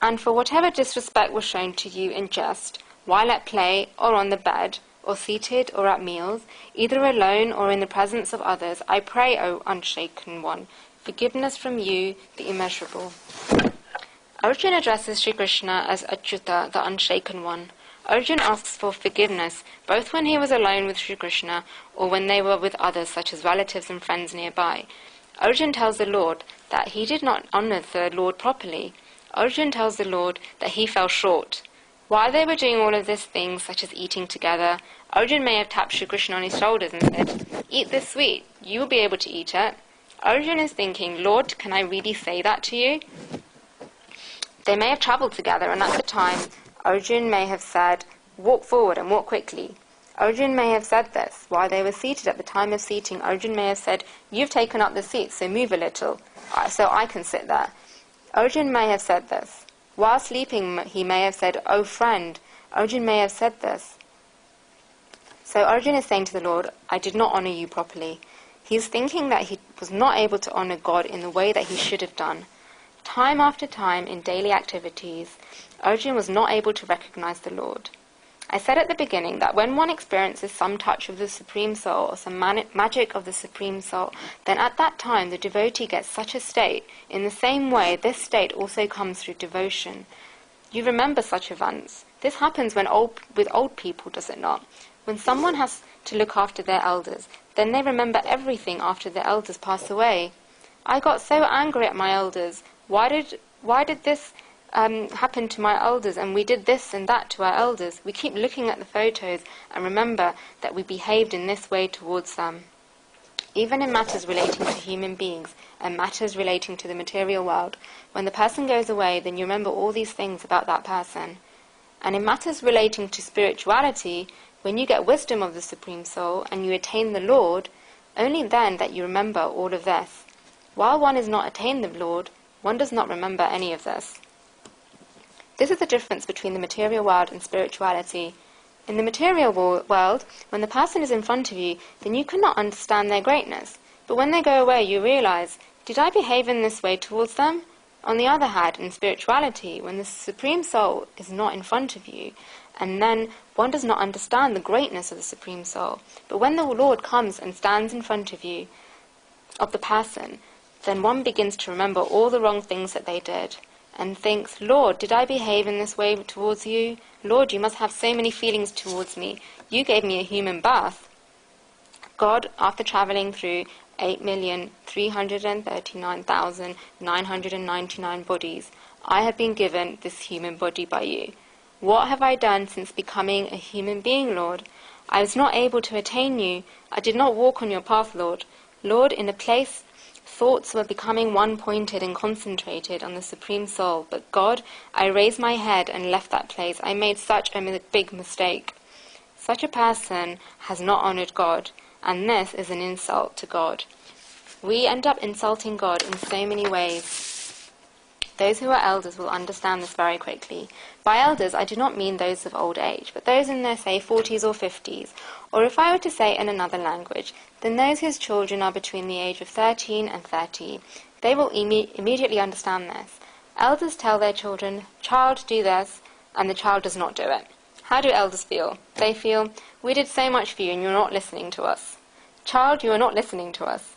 And for whatever disrespect was shown to you in jest, while at play or on the bed, or seated or at meals, either alone or in the presence of others, I pray, O Unshaken One, forgiveness from you, the Immeasurable. Arjuna addresses Sri Krishna as Achyuta, the Unshaken One. Arjuna asks for forgiveness, both when he was alone with Sri Krishna or when they were with others, such as relatives and friends nearby. Arjuna tells the Lord that he did not honor the Lord properly. Arjuna tells the Lord that he fell short. While they were doing all of these things, such as eating together, Arjuna may have tapped Sri Krishna on his shoulders and said, "Eat this sweet, you will be able to eat it." Arjuna is thinking, "Lord, can I really say that to you?" They may have travelled together, and at the time, Arjuna may have said, "Walk forward and walk quickly." Arjuna may have said this. While they were seated at the time of seating, Arjuna may have said, "You've taken up the seat, so move a little, so I can sit there." Arjuna may have said this. While sleeping, he may have said, "Oh friend." Arjuna may have said this. So Arjuna is saying to the Lord, "I did not honour you properly." He is thinking that he was not able to honour God in the way that he should have done. Time after time in daily activities, Arjuna was not able to recognise the Lord. I said at the beginning that when one experiences some touch of the Supreme Soul or some magic of the Supreme Soul, then at that time the devotee gets such a state. In the same way, this state also comes through devotion. You remember such events. This happens with old people, does it not? When someone has to look after their elders, then they remember everything after their elders pass away. I got so angry at my elders. Why did this happen to my elders, and we did this and that to our elders? We keep looking at the photos and remember that we behaved in this way towards them. Even in matters relating to human beings and matters relating to the material world, when the person goes away, then you remember all these things about that person. And in matters relating to spirituality, when you get wisdom of the Supreme Soul and you attain the Lord, only then that you remember all of this. While one is not attained the Lord, one does not remember any of this. This is the difference between the material world and spirituality. In the material world, when the person is in front of you, then you cannot understand their greatness. But when they go away, you realize, did I behave in this way towards them? On the other hand, in spirituality, when the Supreme Soul is not in front of you, and then one does not understand the greatness of the Supreme Soul. But when the Lord comes and stands in front of you, of the person, then one begins to remember all the wrong things that they did, and thinks, "Lord, did I behave in this way towards you? Lord, you must have so many feelings towards me. You gave me a human birth." God, after travelling through 8,339,999 bodies, I have been given this human body by you. What have I done since becoming a human being, Lord? I was not able to attain you. I did not walk on your path, Lord. Lord, in a place thoughts were becoming one-pointed and concentrated on the Supreme Soul, but God, I raised my head and left that place. I made such a big mistake. Such a person has not honoured God, and this is an insult to God. We end up insulting God in so many ways. Those who are elders will understand this very quickly. By elders, I do not mean those of old age, but those in their, say, 40s or 50s, or if I were to say in another language, then those whose children are between the age of 13 and 30. They will immediately understand this. Elders tell their children, "Child, do this," and the child does not do it. How do elders feel? They feel, "We did so much for you and you're not listening to us." Child, you are not listening to us.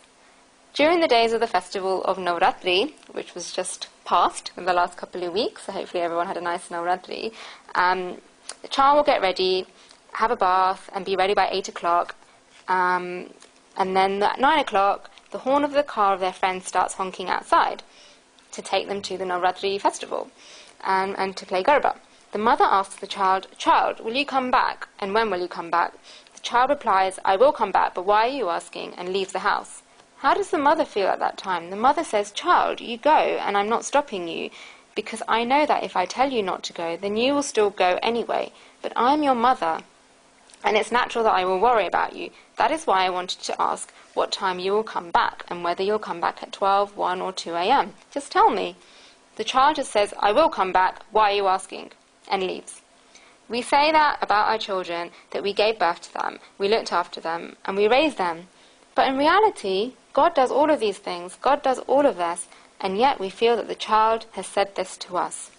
During the days of the festival of Navratri, which was just past in the last couple of weeks, so hopefully everyone had a nice Navratri, the child will get ready, have a bath, and be ready by 8 o'clock. And then at 9 o'clock, the horn of the car of their friend starts honking outside to take them to the Navratri festival and to play Garba. The mother asks the child, "Child, will you come back? And when will you come back?" The child replies, "I will come back, but why are you asking?" and leaves the house. How does the mother feel at that time? The mother says, "Child, you go, and I'm not stopping you, because I know that if I tell you not to go, then you will still go anyway. But I am your mother, and it's natural that I will worry about you. That is why I wanted to ask what time you will come back, and whether you'll come back at 12, 1, or 2 a.m. Just tell me." The child just says, "I will come back, why are you asking?" and leaves. We say that about our children, that we gave birth to them, we looked after them, and we raised them. But in reality, God does all of these things, God does all of this, and yet we feel that the child has said this to us.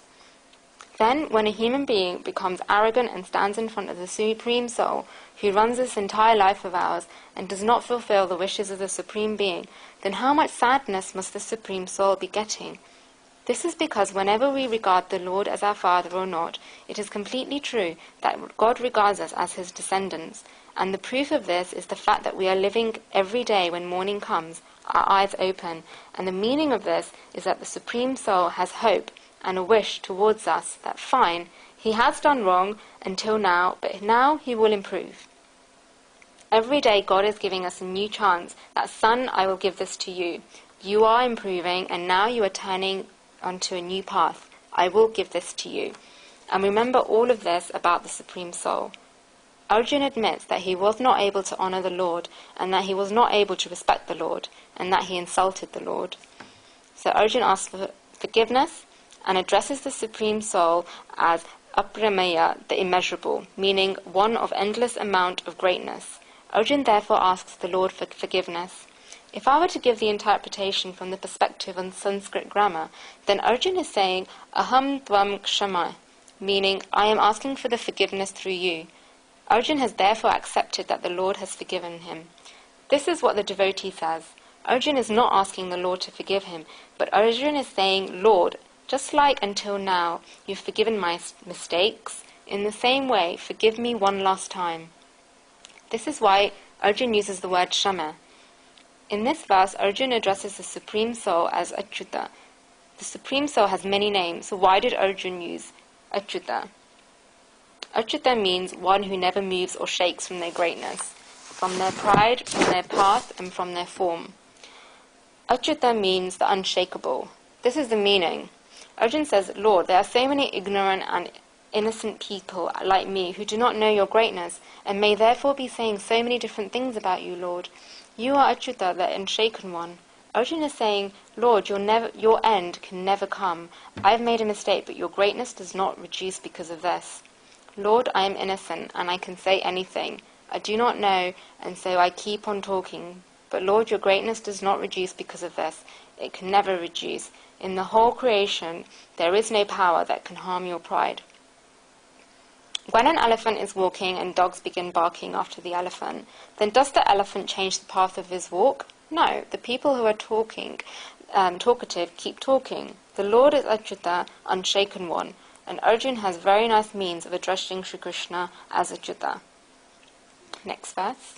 Then, when a human being becomes arrogant and stands in front of the Supreme Soul, who runs this entire life of ours, and does not fulfill the wishes of the Supreme Being, then how much sadness must the Supreme Soul be getting? This is because whenever we regard the Lord as our Father or not, it is completely true that God regards us as his descendants, and the proof of this is the fact that we are living every day when morning comes, our eyes open, and the meaning of this is that the Supreme Soul has hope and a wish towards us that fine, he has done wrong until now, but now he will improve. Every day God is giving us a new chance, that son, I will give this to you. You are improving and now you are turning onto a new path. I will give this to you. And remember all of this about the Supreme Soul. Arjuna admits that he was not able to honor the Lord, and that he was not able to respect the Lord, and that he insulted the Lord. So Arjuna asks for forgiveness, and addresses the Supreme Soul as Aprameya, the immeasurable, meaning one of endless amount of greatness. Arjuna therefore asks the Lord for forgiveness. If I were to give the interpretation from the perspective of Sanskrit grammar, then Arjuna is saying Aham Tvam Kshama, meaning I am asking for the forgiveness through you. Arjuna has therefore accepted that the Lord has forgiven him. This is what the devotee says. Arjuna is not asking the Lord to forgive him, but Arjuna is saying, Lord, just like until now you've forgiven my mistakes, in the same way, forgive me one last time. This is why Arjuna uses the word Shama. In this verse, Arjuna addresses the Supreme Soul as Achyuta. The Supreme Soul has many names, so why did Arjuna use Achyuta? Achyuta means one who never moves or shakes from their greatness, from their pride, from their path, and from their form. Achyuta means the unshakable. This is the meaning. Arjuna says, Lord, there are so many ignorant and innocent people like me who do not know your greatness, and may therefore be saying so many different things about you, Lord. You are Achyuta, the Unshaken One. Arjuna is saying, Lord, your end can never come. I have made a mistake, but your greatness does not reduce because of this. Lord, I am innocent, and I can say anything. I do not know, and so I keep on talking. But Lord, your greatness does not reduce because of this. It can never reduce. In the whole creation, there is no power that can harm your pride. When an elephant is walking and dogs begin barking after the elephant, then does the elephant change the path of his walk? No, the people who are talkative keep talking. The Lord is Achyuta, Unshaken One, and Arjuna has very nice means of addressing Shri Krishna as Achyuta. Next verse.